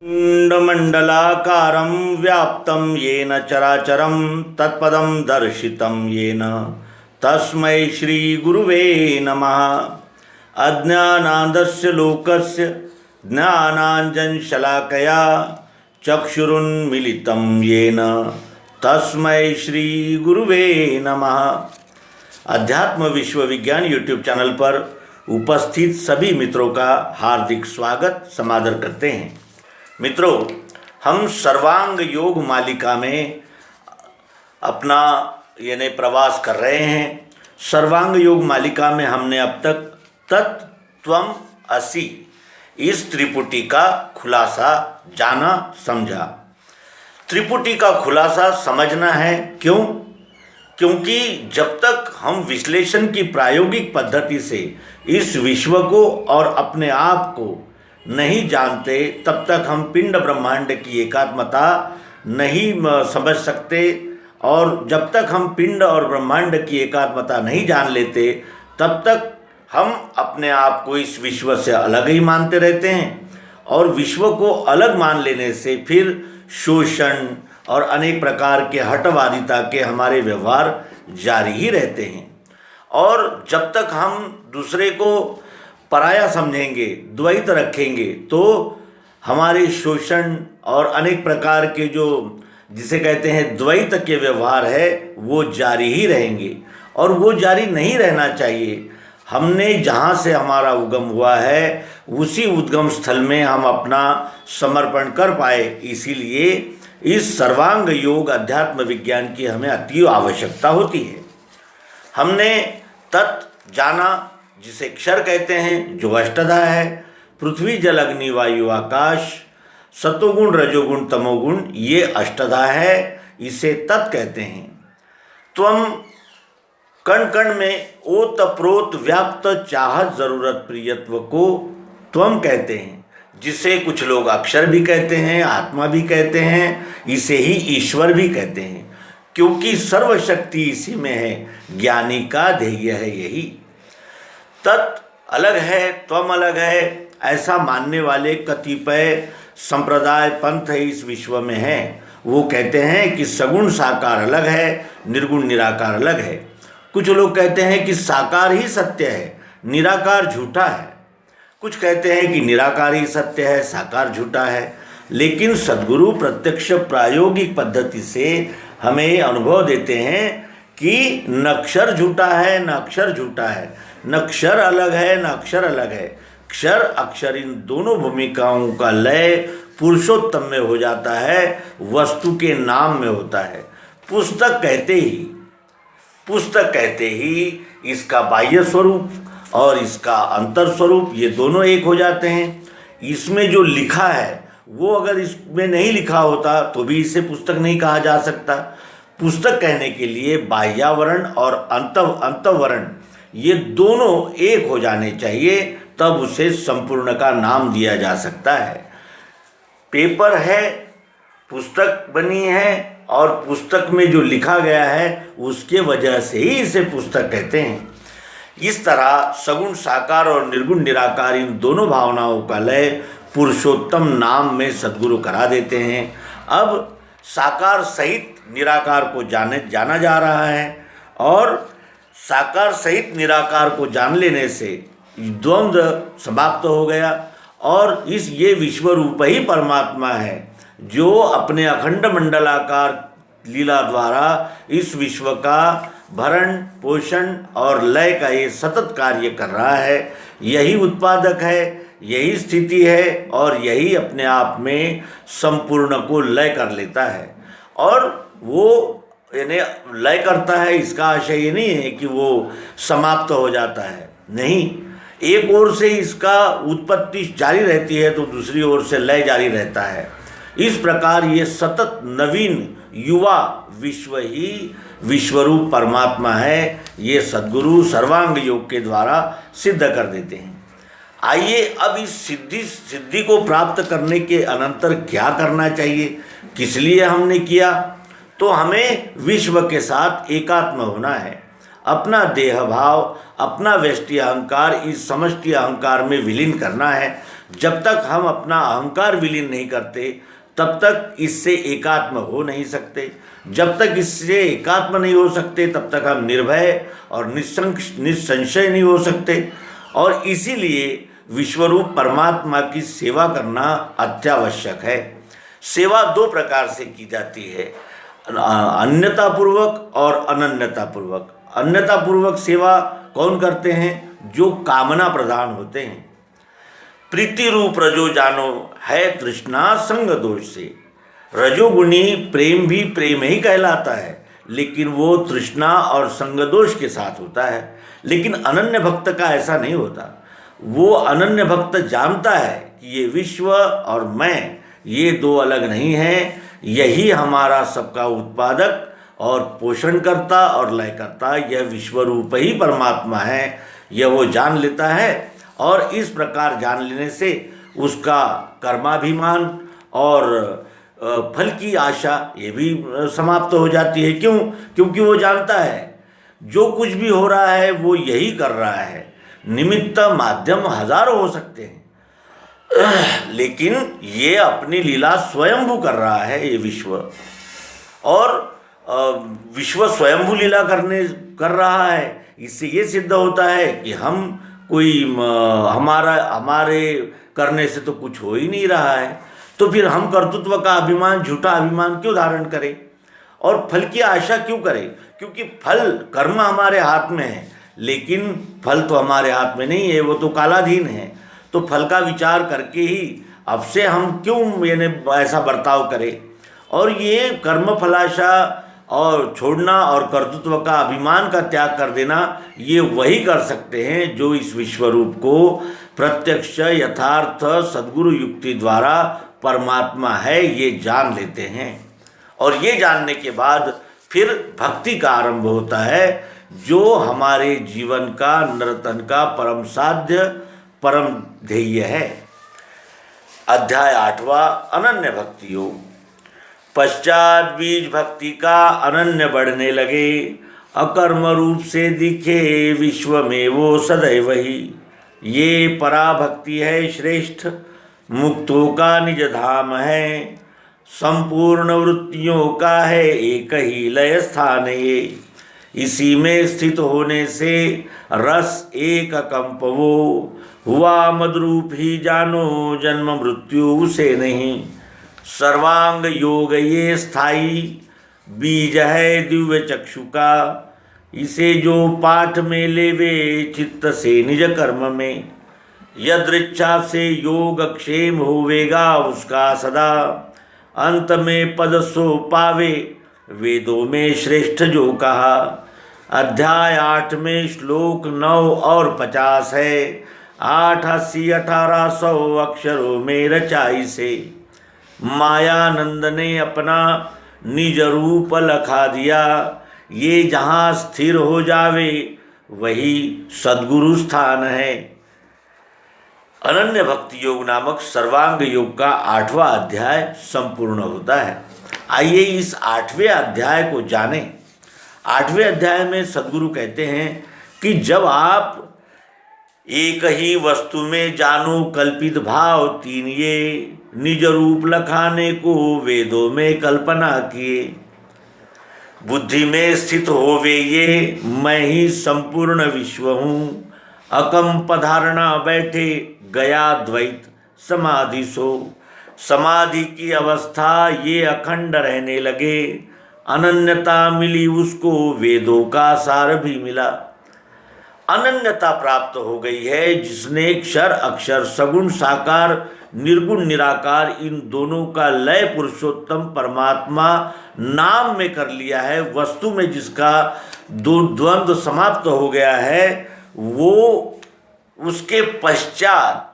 मुण्डमण्डलाकारं व्याप्तं येन चराचरं तत्पदं दर्शितं येन तस्मै श्रीगुरुवे नमः। अज्ञानान्धस्य लोकस्य ज्ञानाञ्जनशलाकया चक्षुरुन्मीलितं येन तस्मै श्रीगुरुवे नमः। अध्यात्म विश्व विज्ञान यूट्यूब चैनल पर उपस्थित सभी मित्रों का हार्दिक स्वागत समादर करते हैं। मित्रों, हम सर्वांग योग मालिका में अपना यानी प्रवास कर रहे हैं। सर्वांग योग मालिका में हमने अब तक तत्त्वम असि इस त्रिपुटी का खुलासा जाना समझा। त्रिपुटी का खुलासा समझना है क्यों? क्योंकि जब तक हम विश्लेषण की प्रायोगिक पद्धति से इस विश्व को और अपने आप को नहीं जानते, तब तक हम पिंड ब्रह्मांड की एकात्मता नहीं समझ सकते। और जब तक हम पिंड और ब्रह्मांड की एकात्मता नहीं जान लेते, तब तक हम अपने आप को इस विश्व से अलग ही मानते रहते हैं। और विश्व को अलग मान लेने से फिर शोषण और अनेक प्रकार के हठवादिता के हमारे व्यवहार जारी ही रहते हैं। और जब तक हम दूसरे को पराया समझेंगे, द्वैत रखेंगे, तो हमारे शोषण और अनेक प्रकार के जो जिसे कहते हैं द्वैत के व्यवहार है वो जारी ही रहेंगे। और वो जारी नहीं रहना चाहिए। हमने जहाँ से हमारा उगम हुआ है उसी उद्गम स्थल में हम अपना समर्पण कर पाए। इसीलिए इस सर्वांग योग अध्यात्म विज्ञान की हमें अति आवश्यकता होती है। हमने तत् जाना जिसे क्षर कहते हैं, जो अष्टधा है, पृथ्वी जल अग्नि वायु आकाश, सतोगुण रजोगुण तमोगुण, ये अष्टधा है, इसे तत् कहते हैं। त्वम कण कण में ओत प्रोत व्याप्त चाहत जरूरत प्रियत्व को त्वम कहते हैं, जिसे कुछ लोग अक्षर भी कहते हैं, आत्मा भी कहते हैं, इसे ही ईश्वर भी कहते हैं, क्योंकि सर्वशक्ति इसी में है। ज्ञानी का ध्येय है यही। तत् अलग है, त्वम अलग है, ऐसा मानने वाले कतिपय संप्रदाय पंथ इस विश्व में हैं। वो कहते हैं कि सगुण साकार अलग है, निर्गुण निराकार अलग है। कुछ लोग कहते हैं कि साकार ही सत्य है, निराकार झूठा है। कुछ कहते हैं कि निराकार ही सत्य है, साकार झूठा है। लेकिन सद्गुरु प्रत्यक्ष प्रायोगिक पद्धति से हमें अनुभव देते हैं कि न अक्षर झूठा है न अक्षर झूठा है, न क्षर अलग है न अक्षर अलग है। क्षर अक्षर इन दोनों भूमिकाओं का लय पुरुषोत्तम में हो जाता है, वस्तु के नाम में होता है। पुस्तक कहते ही इसका बाह्य स्वरूप और इसका अंतर स्वरूप ये दोनों एक हो जाते हैं। इसमें जो लिखा है वो अगर इसमें नहीं लिखा होता तो भी इसे पुस्तक नहीं कहा जा सकता। पुस्तक कहने के लिए बाह्यावरण और अंतःवरण ये दोनों एक हो जाने चाहिए, तब उसे संपूर्ण का नाम दिया जा सकता है। पेपर है, पुस्तक बनी है, और पुस्तक में जो लिखा गया है उसके वजह से ही इसे पुस्तक कहते हैं। इस तरह सगुण साकार और निर्गुण निराकार इन दोनों भावनाओं का लय पुरुषोत्तम नाम में सद्गुरु करा देते हैं। अब साकार सहित निराकार को जाना जा रहा है, और साकार सहित निराकार को जान लेने से द्वंद्व समाप्त हो गया। और ये विश्व रूप ही परमात्मा है, जो अपने अखंड मंडलाकार लीला द्वारा इस विश्व का भरण पोषण और लय का ये सतत कार्य कर रहा है। यही उत्पादक है, यही स्थिति है, और यही अपने आप में संपूर्ण को लय कर लेता है। और वो यानी लय करता है, इसका आशय ये नहीं है कि वो समाप्त हो जाता है, नहीं। एक ओर से इसका उत्पत्ति जारी रहती है तो दूसरी ओर से लय जारी रहता है। इस प्रकार ये सतत नवीन युवा विश्व ही विश्वरूप परमात्मा है। ये सद्गुरु सर्वांग योग के द्वारा सिद्ध कर देते हैं। आइए अब इस सिद्धि को प्राप्त करने के अनंतर क्या करना चाहिए, किस लिए हमने किया, तो हमें विश्व के साथ एकात्म होना है। अपना देह भाव, अपना व्यष्टि अहंकार इस समष्टि अहंकार में विलीन करना है। जब तक हम अपना अहंकार विलीन नहीं करते तब तक इससे एकात्म हो नहीं सकते। जब तक इससे एकात्म नहीं हो सकते तब तक हम निर्भय और निसंशय नहीं हो सकते। और इसीलिए विश्वरूप परमात्मा की सेवा करना अत्यावश्यक है। सेवा दो प्रकार से की जाती है, अन्यतापूर्वक और अनन्यतापूर्वक। अन्यतापूर्वक सेवा कौन करते हैं? जो कामना प्रधान होते हैं। प्रीति रूप रजो जानो है तृष्णा संग दोष से। रजोगुणी प्रेम भी प्रेम ही कहलाता है, लेकिन वो तृष्णा और संग दोष के साथ होता है। लेकिन अनन्य भक्त का ऐसा नहीं होता। वो अनन्य भक्त जानता है कि ये विश्व और मैं, ये दो अलग नहीं हैं। यही हमारा सबका उत्पादक और पोषण करता और लय करता यह विश्वरूप ही परमात्मा है। यह वो जान लेता है और इस प्रकार जान लेने से उसका कर्माभिमान और फल की आशा ये भी समाप्त हो जाती है। क्यों? क्योंकि वो जानता है जो कुछ भी हो रहा है वो यही कर रहा है। निमित्त माध्यम हजारों हो सकते हैं, लेकिन ये अपनी लीला स्वयंभू कर रहा है ये विश्व। और विश्व स्वयंभू लीला कर रहा है। इससे ये सिद्ध होता है कि हम कोई हमारे करने से तो कुछ हो ही नहीं रहा है, तो फिर हम कर्तृत्व का अभिमान, झूठा अभिमान क्यों धारण करें और फल की आशा क्यों करें? क्योंकि फल, कर्म हमारे हाथ में है, लेकिन फल तो हमारे हाथ में नहीं है, वो तो कालाधीन है। तो फल का विचार करके ही अब से हम क्यों यानी ऐसा बर्ताव करें? और ये कर्म फलाशा और छोड़ना और कर्तृत्व का अभिमान का त्याग कर देना, ये वही कर सकते हैं जो इस विश्वरूप को प्रत्यक्ष यथार्थ सद्गुरु युक्ति द्वारा परमात्मा है ये जान लेते हैं। और ये जानने के बाद फिर भक्ति का आरंभ होता है, जो हमारे जीवन का नर्तन का परम साध्य, परम ध्येय है। अध्याय 8वां, अनन्य भक्ति योग। पश्चात बीज भक्ति का अनन्य बढ़ने लगे, अकर्म रूप से दिखे विश्व में वो सदैव ही। ये पराभक्ति है श्रेष्ठ, मुक्तों का निज धाम है। संपूर्ण वृत्तियों का है एक ही लय स्थान ये। इसी में स्थित होने से रस एक कंप वो। हुआ मदरूप ही जानो जन्म मृत्यु से नहीं। सर्वांग योग ये स्थाई बीज है दिव्य चक्षु का। इसे जो पाठ में लेवे चित्त से निज कर्म में। यदृच्छा से योग क्षेम होवेगा उसका सदा। अंत में पद सो पावे वेदों में श्रेष्ठ जो कहा। अध्याय 8 में श्लोक 9 और 50 है। 8, 80, 1800 अक्षरों में रचाई से मायानंद ने अपना निज रूप लखा दिया। ये जहाँ स्थिर हो जावे वही सद्गुरु स्थान है। अनन्य भक्ति योग नामक सर्वांग योग का 8वां अध्याय संपूर्ण होता है। आइए इस 8वें अध्याय को जानें। 8वें अध्याय में सद्गुरु कहते हैं कि जब आप एक ही वस्तु में जानो कल्पित भाव तीन ये। निज रूप लखाने को वेदों में कल्पना किए। बुद्धि में स्थित होवे ये मैं ही संपूर्ण विश्व हूँ। अकंप धारणा बैठे गया द्वैत समाधि सो। समाधि की अवस्था ये अखंड रहने लगे। अनन्यता मिली उसको वेदों का सार भी मिला। अनन्यता प्राप्त हो गई है जिसने क्षर अक्षर सगुण साकार निर्गुण निराकार इन दोनों का लय पुरुषोत्तम परमात्मा नाम में कर लिया है। वस्तु में जिसका दो द्वंद्व समाप्त हो गया है, वो उसके पश्चात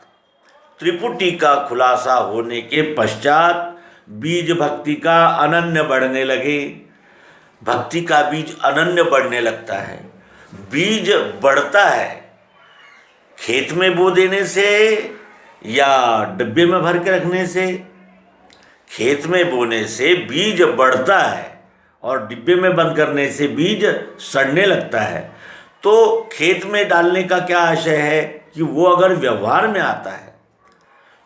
त्रिपुटी का खुलासा होने के पश्चात बीज भक्ति का अनन्य बढ़ने लगे। भक्ति का बीज अनन्य बढ़ने लगता है। बीज बढ़ता है खेत में बो देने से या डिब्बे में भर के रखने से। खेत में बोने से बीज बढ़ता है और डिब्बे में बंद करने से बीज सड़ने लगता है। तो खेत में डालने का क्या आशय है कि वो अगर व्यवहार में आता है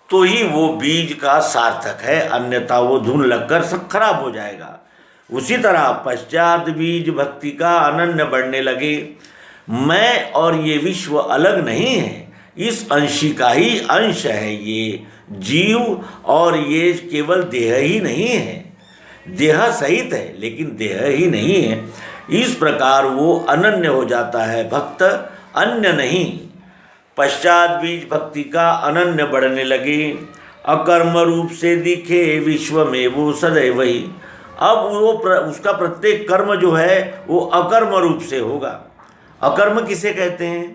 तो ही वो बीज का सार्थक है, अन्यथा वो धुन लगकर सब खराब हो जाएगा। उसी तरह पश्चात बीज भक्ति का अनन्य बढ़ने लगे। मैं और ये विश्व अलग नहीं है, इस अंशी का ही अंश है ये जीव, और ये केवल देह ही नहीं है, देह सहित है लेकिन देह ही नहीं है। इस प्रकार वो अनन्य हो जाता है, भक्त अन्य नहीं। पश्चात बीज भक्ति का अनन्य बढ़ने लगे, अकर्म रूप से दिखे विश्व में वो सदैव ही। अब वो उसका प्रत्येक कर्म जो है वो अकर्म रूप से होगा। अकर्म किसे कहते हैं?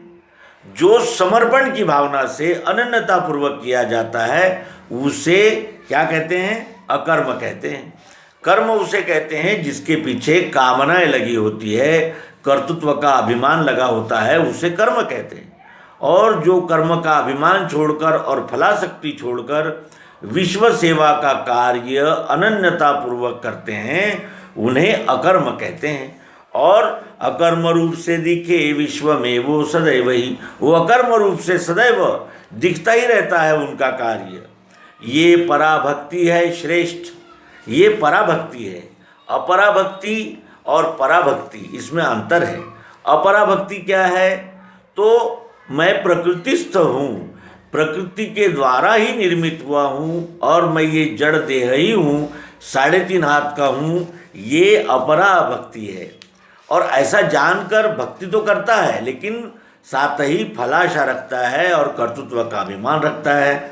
जो समर्पण की भावना से अनन्यता पूर्वक किया जाता है उसे क्या कहते हैं? अकर्म कहते हैं। कर्म उसे कहते हैं जिसके पीछे कामनाएं लगी होती है, कर्तृत्व का अभिमान लगा होता है, उसे कर्म कहते हैं। और जो कर्म का अभिमान छोड़कर और फलाशक्ति छोड़कर विश्व सेवा का कार्य अनन्यता पूर्वक करते हैं उन्हें अकर्म कहते हैं। और अकर्म रूप से दिखे विश्व में वो सदैव ही, वो अकर्म रूप से सदैव दिखता ही रहता है उनका कार्य। ये पराभक्ति है श्रेष्ठ, ये पराभक्ति है। अपराभक्ति और पराभक्ति इसमें अंतर है। अपराभक्ति क्या है? तो मैं प्रकृतिस्थ हूँ, प्रकृति के द्वारा ही निर्मित हुआ हूँ और मैं ये जड़ देह ही हूँ, 3.5 हाथ का हूँ, ये अपराभक्ति है। और ऐसा जानकर भक्ति तो करता है लेकिन साथ ही फलाशा रखता है और कर्तृत्व का अभिमान रखता है।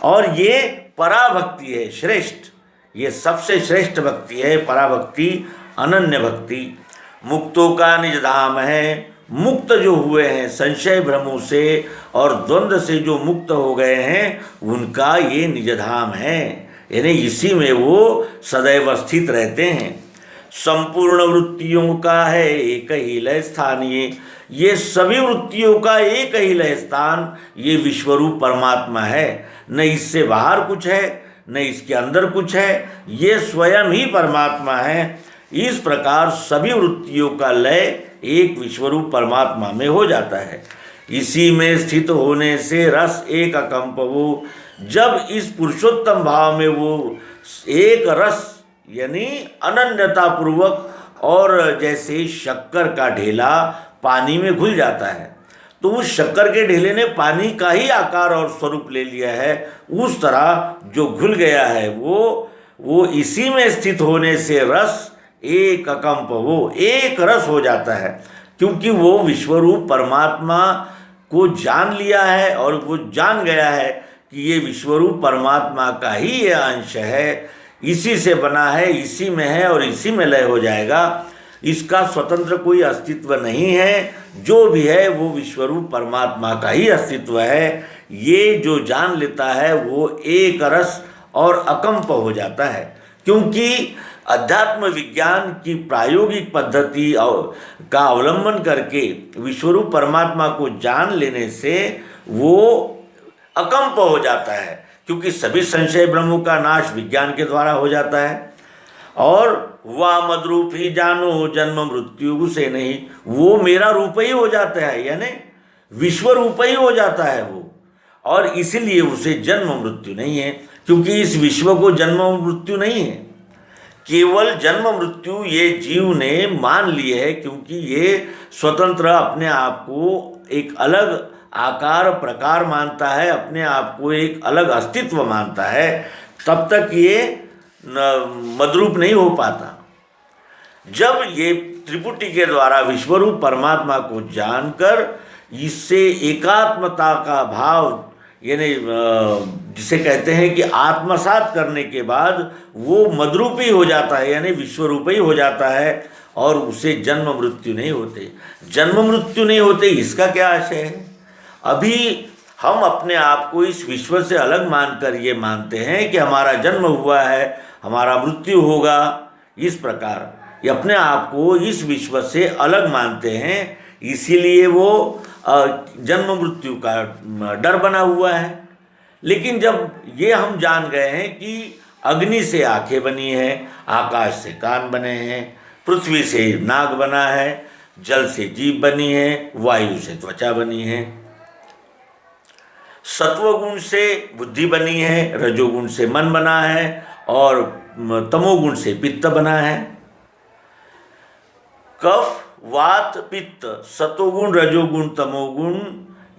और ये पराभक्ति है श्रेष्ठ, ये सबसे श्रेष्ठ भक्ति है पराभक्ति, अनन्य भक्ति। मुक्तों का निज धाम है, मुक्त जो हुए हैं संशय भ्रमों से और द्वंद्व से जो मुक्त हो गए हैं उनका ये निज धाम है, यानी इसी में वो सदैव स्थित रहते हैं। संपूर्ण वृत्तियों का है एक ही लय स्थान, ये सभी वृत्तियों का एक ही लय स्थान ये विश्वरूप परमात्मा है। न इससे बाहर कुछ है न इसके अंदर कुछ है, ये स्वयं ही परमात्मा है। इस प्रकार सभी वृत्तियों का लय एक विश्वरूप परमात्मा में हो जाता है। इसी में स्थित होने से रस एक अकंप वो, जब इस पुरुषोत्तम भाव में वो एक रस यानी अनन्यता पूर्वक, और जैसे शक्कर का ढेला पानी में घुल जाता है तो उस शक्कर के ढेले ने पानी का ही आकार और स्वरूप ले लिया है, उस तरह जो घुल गया है वो इसी में स्थित होने से रस एक अकंप, वो एक रस हो जाता है, क्योंकि वो विश्वरूप परमात्मा को जान लिया है और वो जान गया है कि ये विश्वरूप परमात्मा का ही ये अंश है, इसी से बना है, इसी में है और इसी में लय हो जाएगा। इसका स्वतंत्र कोई अस्तित्व नहीं है, जो भी है वो विश्वरूप परमात्मा का ही अस्तित्व है। ये जो जान लेता है वो एक रस और अकंप हो जाता है, क्योंकि अध्यात्म विज्ञान की प्रायोगिक पद्धति का अवलंबन करके विश्वरूप परमात्मा को जान लेने से वो अकंप हो जाता है, क्योंकि सभी संशय भ्रमों का नाश विज्ञान के द्वारा हो जाता है। और वह मदरूप ही जानो जन्म मृत्यु से नहीं, वो मेरा रूप ही हो जाता है, यानी विश्व रूप ही हो जाता है वो, और इसीलिए उसे जन्म मृत्यु नहीं है, क्योंकि इस विश्व को जन्म मृत्यु नहीं है, केवल जन्म मृत्यु ये जीव ने मान लिए है, क्योंकि ये स्वतंत्र अपने आप को एक अलग आकार प्रकार मानता है, अपने आप को एक अलग अस्तित्व मानता है, तब तक ये मदरूप नहीं हो पाता। जब ये त्रिपुटी के द्वारा विश्वरूप परमात्मा को जानकर इससे एकात्मता का भाव यानी जिसे कहते हैं कि आत्मसात करने के बाद वो मदरूप ही हो जाता है, यानी विश्वरूप ही हो जाता है, और उसे जन्म मृत्यु नहीं होते। जन्म मृत्यु नहीं होते इसका क्या आशय है? अभी हम अपने आप को इस विश्व से अलग मानकर ये मानते हैं कि हमारा जन्म हुआ है, हमारा मृत्यु होगा, इस प्रकार ये अपने आप को इस विश्व से अलग मानते हैं, इसीलिए वो जन्म मृत्यु का डर बना हुआ है। लेकिन जब ये हम जान गए हैं कि अग्नि से आंखें बनी हैं, आकाश से कान बने हैं, पृथ्वी से नाग बना है, जल से जीभ बनी है, वायु से त्वचा बनी है, सत्वगुण से बुद्धि बनी है, रजोगुण से मन बना है और तमोगुण से पित्त बना है। कफ, वात, पित्त, सतोगुण, रजोगुण, तमोगुण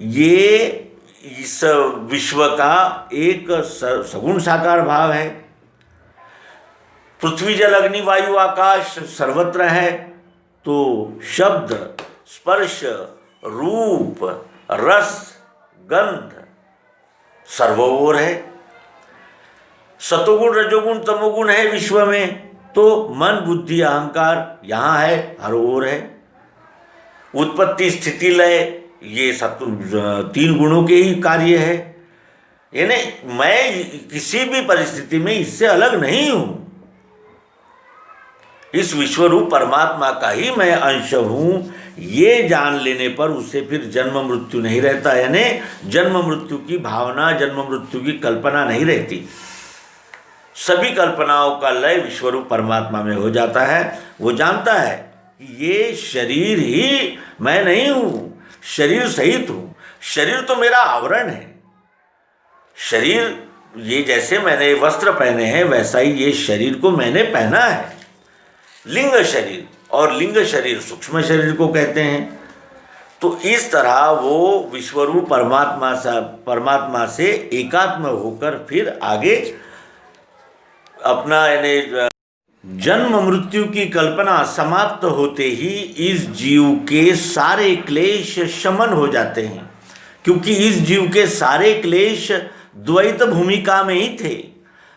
ये इस विश्व का एक सगुण साकार भाव है। पृथ्वी, जल, अग्नि, वायु, आकाश सर्वत्र है, तो शब्द, स्पर्श, रूप, रस, गंध सर्वोर है। सतोगुण, रजोगुण, तमोगुण है विश्व में, तो मन, बुद्धि, अहंकार यहाँ है, हर ओर है। उत्पत्ति, स्थिति, लय ये तीन गुणों के ही कार्य है। यानी मैं किसी भी परिस्थिति में इससे अलग नहीं हूं, इस विश्वरूप परमात्मा का ही मैं अंश हूं। ये जान लेने पर उसे फिर जन्म मृत्यु नहीं रहता, यानी जन्म मृत्यु की भावना, जन्म मृत्यु की कल्पना नहीं रहती। सभी कल्पनाओं का लय विश्वरूप परमात्मा में हो जाता है। वो जानता है कि ये शरीर ही मैं नहीं हूं, शरीर सहित हूं। शरीर तो मेरा आवरण है। शरीर, ये जैसे मैंने वस्त्र पहने हैं वैसा ही ये शरीर को मैंने पहना है। लिंग शरीर, और लिंग शरीर सूक्ष्म शरीर को कहते हैं। तो इस तरह वो विश्वरूप परमात्मा से एकात्म होकर फिर आगे अपना यानी जन्म मृत्यु की कल्पना समाप्त होते ही इस जीव के सारे क्लेश शमन हो जाते हैं, क्योंकि इस जीव के सारे क्लेश द्वैत भूमिका में ही थे।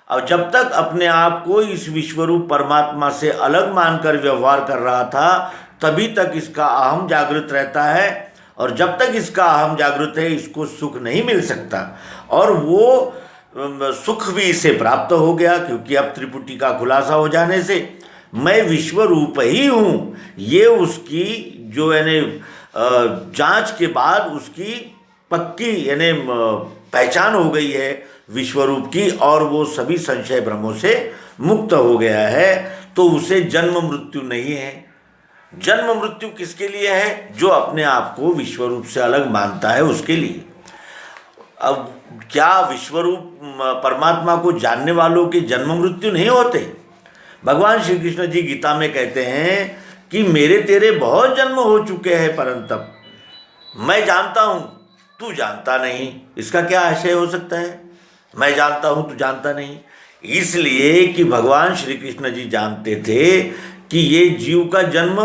और जब तक अपने आप को इस विश्वरूप परमात्मा से अलग मानकर व्यवहार कर रहा था, तभी तक इसका अहम जागृत रहता है, और जब तक इसका अहम जागृत है इसको सुख नहीं मिल सकता। और वो सुख भी इसे प्राप्त हो गया, क्योंकि अब त्रिपुटी का खुलासा हो जाने से मैं विश्व रूप ही हूँ, ये उसकी जो यानी जांच के बाद उसकी पक्की यानी पहचान हो गई है विश्वरूप की, और वो सभी संशय भ्रमों से मुक्त हो गया है। तो उसे जन्म मृत्यु नहीं है। जन्म मृत्यु किसके लिए है? जो अपने आप को विश्वरूप से अलग मानता है उसके लिए। अब क्या विश्वरूप परमात्मा को जानने वालों के जन्म मृत्यु नहीं होते? भगवान श्री कृष्ण जी गीता में कहते हैं कि मेरे तेरे बहुत जन्म हो चुके हैं, परंतप मैं जानता हूँ तू जानता नहीं। इसका क्या आशय हो सकता है? मैं जानता हूँ तू जानता नहीं, इसलिए कि भगवान श्री कृष्ण जी जानते थे कि ये जीव का जन्म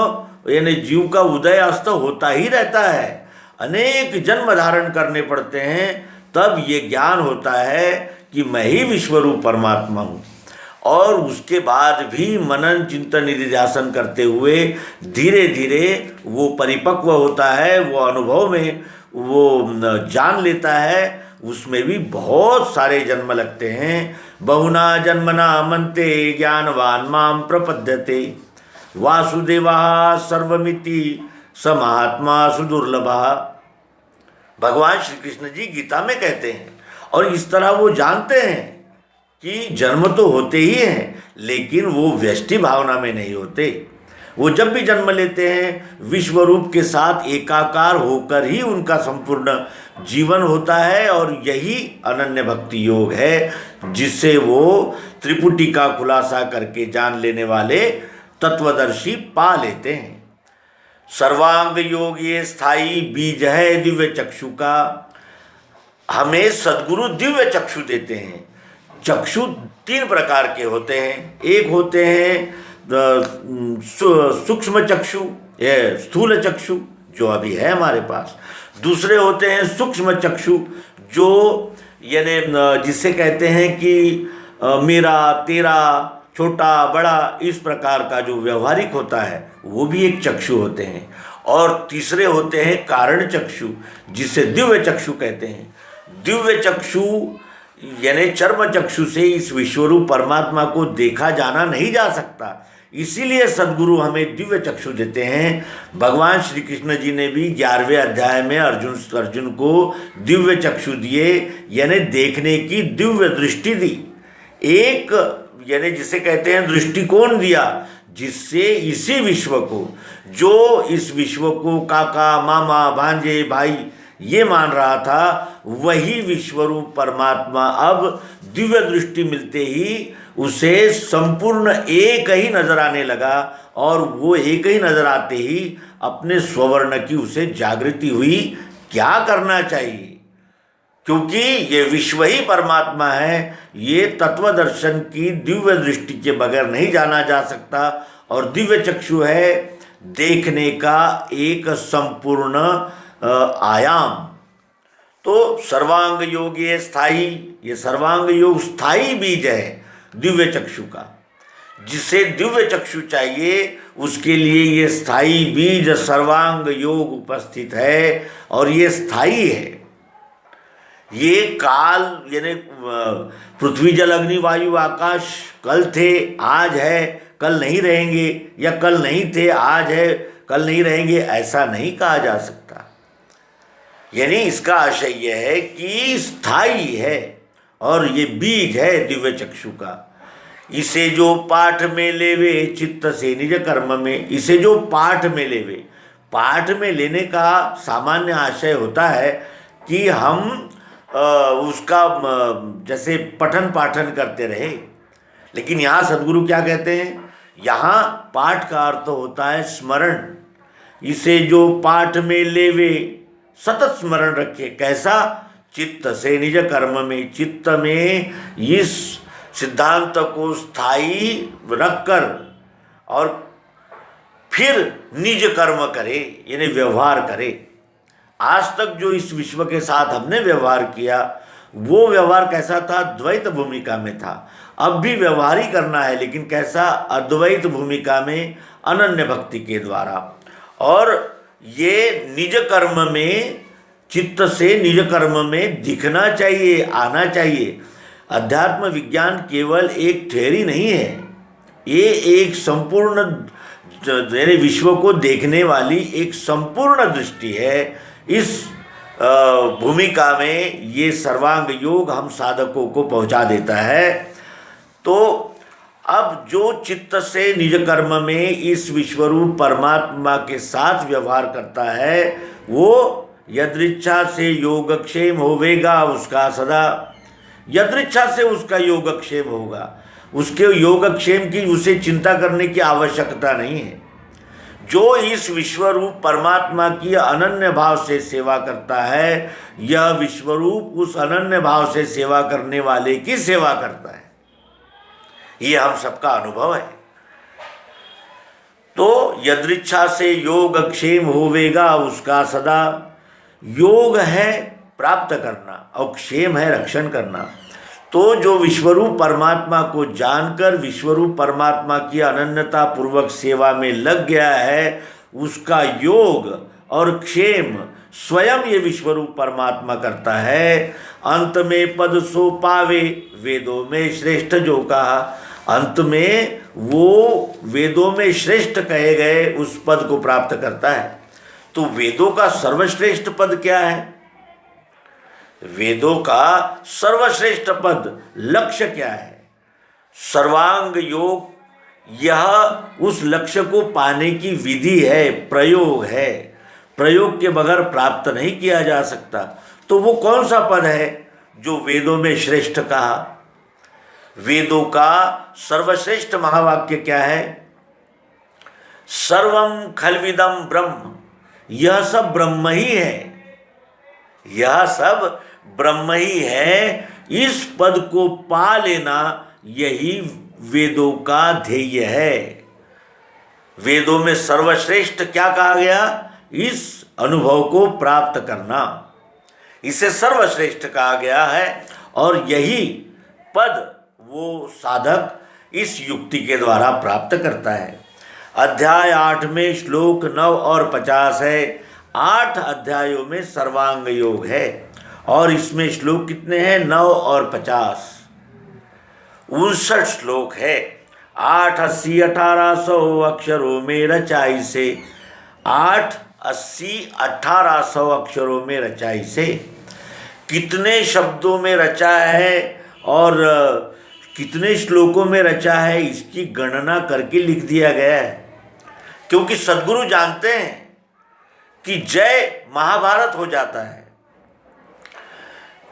यानी जीव का उदय अस्त होता ही रहता है, अनेक जन्म धारण करने पड़ते हैं, तब ये ज्ञान होता है कि मैं ही विश्वरूप परमात्मा हूँ। और उसके बाद भी मनन चिंतन निधिध्यासन करते हुए धीरे धीरे वो परिपक्व होता है, वो अनुभव में वो जान लेता है। उसमें भी बहुत सारे जन्म लगते हैं। बहुना जन्मना मन्ते ज्ञानवान माम प्रपद्यते वासुदेवा सर्वमिति स महात्मा सुदुर्लभा। भगवान श्री कृष्ण जी गीता में कहते हैं, और इस तरह वो जानते हैं कि जन्म तो होते ही हैं, लेकिन वो व्यष्टि भावना में नहीं होते। वो जब भी जन्म लेते हैं विश्वरूप के साथ एकाकार होकर ही उनका संपूर्ण जीवन होता है, और यही अनन्य भक्ति योग है जिससे वो त्रिपुटी का खुलासा करके जान लेने वाले तत्वदर्शी पा लेते हैं। सर्वांग योग ये स्थायी बीज है दिव्य चक्षु का। हमें सद्गुरु दिव्य चक्षु देते हैं। चक्षु तीन प्रकार के होते हैं। एक होते हैं सूक्ष्म चक्षु, ये स्थूल चक्षु जो अभी है हमारे पास। दूसरे होते हैं सूक्ष्म चक्षु, जो यानी जिसे कहते हैं कि मेरा तेरा छोटा बड़ा इस प्रकार का जो व्यवहारिक होता है, वो भी एक चक्षु होते हैं। और तीसरे होते हैं कारण चक्षु, जिसे दिव्य चक्षु कहते हैं। दिव्य चक्षु यानी चर्म चक्षु से इस विश्वरूप परमात्मा को देखा जाना नहीं जा सकता, इसीलिए सद्गुरु हमें दिव्य चक्षु देते हैं। भगवान श्री कृष्ण जी ने भी 11वें अध्याय में अर्जुन को दिव्य चक्षु दिए, यानी देखने की दिव्य दृष्टि दी। एक यानी जिसे कहते हैं दृष्टिकोण दिया, जिससे इसी विश्व को, जो इस विश्व को काका मामा भांजे भाई ये मान रहा था, वही विश्वरूप परमात्मा अब दिव्य दृष्टि मिलते ही उसे संपूर्ण एक ही नजर आने लगा, और वो एक ही नजर आते ही अपने स्वर्ण की उसे जागृति हुई। क्या करना चाहिए, क्योंकि ये विश्व ही परमात्मा है, ये तत्व दर्शन की दिव्य दृष्टि के बगैर नहीं जाना जा सकता। और दिव्य चक्षु है देखने का एक संपूर्ण आयाम। तो सर्वांग योग ये स्थाई, ये सर्वांग योग स्थाई बीज है दिव्य चक्षु का। जिसे दिव्य चक्षु चाहिए उसके लिए ये स्थाई बीज सर्वांग योग उपस्थित है, और ये स्थाई है। ये काल यानी पृथ्वी जल अग्नि वायु आकाश कल थे आज है कल नहीं रहेंगे, या कल नहीं थे आज है कल नहीं रहेंगे, ऐसा नहीं कहा जा सकता। यानी इसका आशय यह है कि स्थायी है, और ये बीज है दिव्य चक्षु का। इसे जो पाठ में लेवे चित्त से निज कर्म में, इसे जो पाठ में लेवे, पाठ में लेने का सामान्य आशय होता है कि हम उसका जैसे पठन पाठन करते रहे, लेकिन यहाँ सद्गुरु क्या कहते हैं, यहाँ पाठ का अर्थ होता है स्मरण। इसे जो पाठ में लेवे सतत स्मरण रखे, कैसा, चित्त से निज कर्म में, चित्त में इस सिद्धांत को स्थायी रखकर और फिर निज कर्म करे, यानी व्यवहार करे। आज तक जो इस विश्व के साथ हमने व्यवहार किया वो व्यवहार कैसा था, द्वैत भूमिका में था। अब भी व्यवहार ही करना है, लेकिन कैसा, अद्वैत भूमिका में अनन्य भक्ति के द्वारा। और ये निज कर्म में, चित्त से निज कर्म में दिखना चाहिए, आना चाहिए। अध्यात्म विज्ञान केवल एक थ्योरी नहीं है, ये एक संपूर्ण विश्व को देखने वाली एक संपूर्ण दृष्टि है। इस भूमिका में ये सर्वांग योग हम साधकों को पहुंचा देता है। तो अब जो चित्त से निज कर्म में इस विश्वरूप परमात्मा के साथ व्यवहार करता है, वो यदृच्छा से योगक्षेम होवेगा उसका सदा, यदृच्छा से उसका योगक्षेम होगा, उसके योगक्षेम की उसे चिंता करने की आवश्यकता नहीं है। जो इस विश्वरूप परमात्मा की अनन्य भाव से सेवा करता है, यह विश्वरूप उस अनन्य भाव से सेवा करने वाले की सेवा करता है। ये हम सबका अनुभव है। तो यदृच्छा से योगक्षेम होवेगा उसका सदा। योग है प्राप्त करना और क्षेम है रक्षण करना। तो जो विश्वरूप परमात्मा को जानकर विश्वरूप परमात्मा की अनन्यता पूर्वक सेवा में लग गया है, उसका योग और क्षेम स्वयं ये विश्वरूप परमात्मा करता है। अंत में पद सो पावे वेदों में श्रेष्ठ जो कहा, अंत में वो वेदों में श्रेष्ठ कहे गए उस पद को प्राप्त करता है। तो वेदों का सर्वश्रेष्ठ पद क्या है, वेदों का सर्वश्रेष्ठ पद लक्ष्य क्या है, सर्वांग योग। यह उस लक्ष्य को पाने की विधि है, प्रयोग है, प्रयोग के बगैर प्राप्त नहीं किया जा सकता। तो वो कौन सा पद है जो वेदों में श्रेष्ठ कहा। वेदों का सर्वश्रेष्ठ महावाक्य क्या है, सर्वम खलविदम ब्रह्म, यह सब ब्रह्म ही है, यह सब ब्रह्म ही है। इस पद को पा लेना यही वेदों का ध्येय है। वेदों में सर्वश्रेष्ठ क्या कहा गया, इस अनुभव को प्राप्त करना, इसे सर्वश्रेष्ठ कहा गया है। और यही पद वो साधक इस युक्ति के द्वारा प्राप्त करता है। अध्याय 8 में श्लोक 9 और 50 है। 8 अध्यायों में सर्वांग योग है और इसमें श्लोक कितने हैं, 9 और 50, 59 श्लोक है। 8 80 1800 अक्षरों में रचाई से, 8 80 1800 अक्षरों में रचाई से, कितने शब्दों में रचा है और कितने श्लोकों में रचा है इसकी गणना करके लिख दिया गया है, क्योंकि सद्गुरु जानते हैं कि जय महाभारत हो जाता है।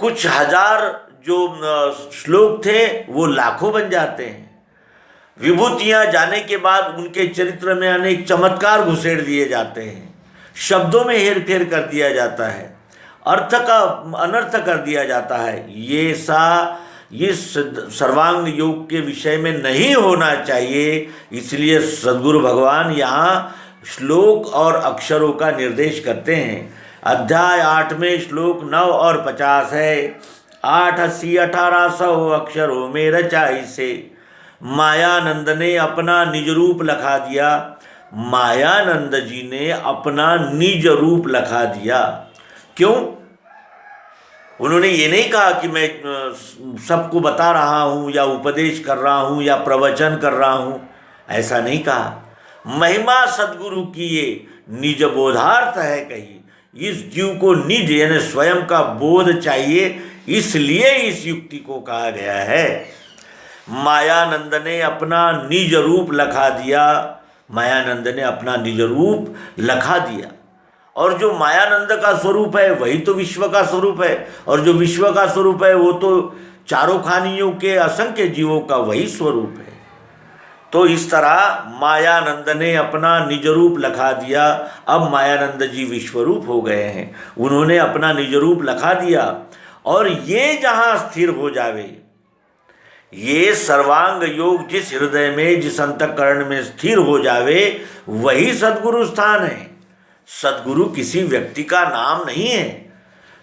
कुछ हजार जो श्लोक थे वो लाखों बन जाते हैं। विभूतियां जाने के बाद उनके चरित्र में अनेक चमत्कार घुसेड़ दिए जाते हैं, शब्दों में हेरफेर कर दिया जाता है, अर्थ का अनर्थ कर दिया जाता है। ये सर्वांग योग के विषय में नहीं होना चाहिए। इसलिए सद्गुरु भगवान यहाँ श्लोक और अक्षरों का निर्देश करते हैं। अध्याय 8 में श्लोक 9 और 50 है। 880-1800 अक्षरों में रचा इसे, मायानंद ने अपना निज रूप लखा दिया। मायानंद जी ने अपना निज रूप लखा दिया। क्यों? उन्होंने ये नहीं कहा कि मैं सबको बता रहा हूँ या उपदेश कर रहा हूँ या प्रवचन कर रहा हूँ, ऐसा नहीं कहा। महिमा सद्गुरु की ये निज बोधार्थ है कही। इस जीव को निज यानी स्वयं का बोध चाहिए, इसलिए इस युक्ति को कहा गया है। मायानंद ने अपना निज रूप लखा दिया। मायानंद ने अपना निज रूप लखा दिया, और जो मायानंद का स्वरूप है वही तो विश्व का स्वरूप है, और जो विश्व का स्वरूप है वो तो चारों खानियों के असंख्य जीवों का वही स्वरूप है। तो इस तरह मायानंद ने अपना निज रूप लखा दिया। अब मायानंद जी विश्वरूप हो गए हैं, उन्होंने अपना निज रूप लखा दिया, और ये जहाँ स्थिर हो जावे, ये सर्वांग योग जिस हृदय में, जिस अंतःकरण में स्थिर हो जावे, वही सद्गुरु स्थान है। सद्गुरु किसी व्यक्ति का नाम नहीं है।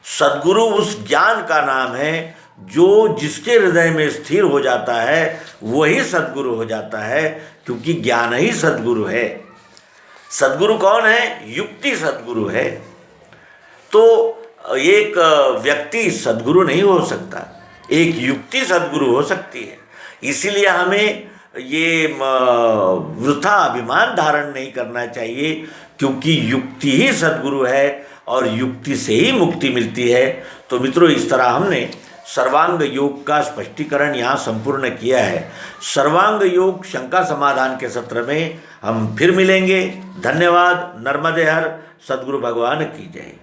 सद्गुरु उस ज्ञान का नाम है जो जिसके हृदय में स्थिर हो जाता है वही सद्गुरु हो जाता है, क्योंकि ज्ञान ही सद्गुरु है। सद्गुरु कौन है? युक्ति सद्गुरु है। तो एक व्यक्ति सद्गुरु नहीं हो सकता, एक युक्ति सद्गुरु हो सकती है। इसीलिए हमें ये वृथा अभिमान धारण नहीं करना चाहिए, क्योंकि युक्ति ही सद्गुरु है और युक्ति से ही मुक्ति मिलती है। तो मित्रों, इस तरह हमने सर्वांग योग का स्पष्टीकरण यहाँ संपूर्ण किया है। सर्वांग योग शंका समाधान के सत्र में हम फिर मिलेंगे। धन्यवाद। नर्मदे हर। सद्गुरु भगवान की जय।